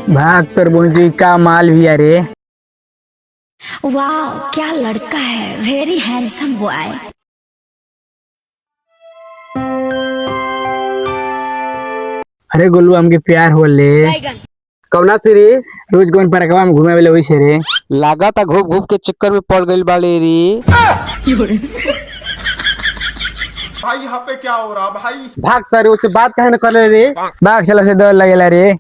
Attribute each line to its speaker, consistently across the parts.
Speaker 1: भाग कर बोलती का माल भी अरे।
Speaker 2: वाह क्या लड़का है, वेरी हैंडसम बॉय।
Speaker 1: अरे गोलू हमके प्यार हो ले।
Speaker 3: कौना सीरी
Speaker 1: रोज कौन परकवा में घूमे वाले वैसे रे।
Speaker 3: लागत घूम घूम के चक्कर में पड़ गई बाड़ी री।
Speaker 4: भाई यहाँ पे क्या हो रहा भाई।
Speaker 3: भाग सर उससे बात कहे न करे रे।
Speaker 1: भाग चला से डर लगेला रे।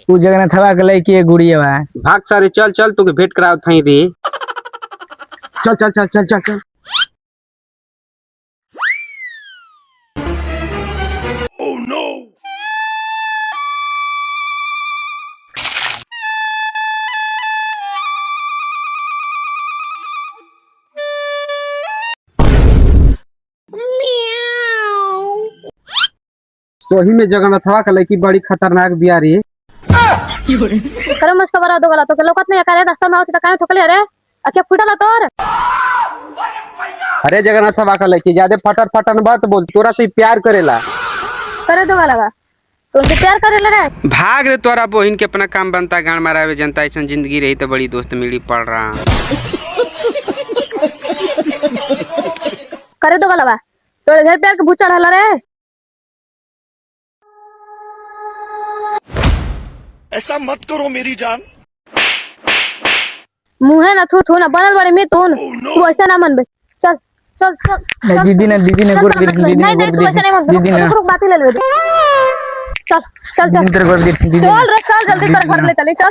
Speaker 1: तू जगह थवा के लई गुड़िया बा।
Speaker 3: भाग सारे चल चल तुके भेंट कराओ थई रे। चल चल चल चल चल चल।
Speaker 4: Oh no.
Speaker 3: सोही में जगन्नाथवा का लड़की बड़ी खतरनाक बियारी।
Speaker 5: करे मुझको बरा दो गला तो लोकत नहीं करे रास्ता में होती तो काहे ठोकले रे अके फुटला तोर।
Speaker 3: अरे जगन्नाथवा का लड़की ज्यादा फटर फटन बात बोल तोरा से प्यार करेला।
Speaker 5: करे दो गला तो उनसे प्यार करे रे।
Speaker 6: भाग रे तोरा बहिन के अपना काम बनता गाड़ मारावे जनता ऐसा जिंदगी रही तो बड़ी दोस्त मिली पड़ रहा।
Speaker 5: करे दो गला तोरे घर प्यार के भूचा हला रे।
Speaker 4: ऐसा मत करो मेरी जान।
Speaker 5: मुंह है ना थू ना बनल बड़े में तू ऐसा ना मन बे। चल चल चल
Speaker 1: दीदी ने गोर दी दीदी ने
Speaker 5: नहीं तू ऐसा नहीं मन
Speaker 1: दीदी ने
Speaker 5: रुक बात ही ले ले। चल चल चल
Speaker 1: दीदी ने गोर दी दीदी
Speaker 5: चल रे चल जल्दी कर घर ले चले चल।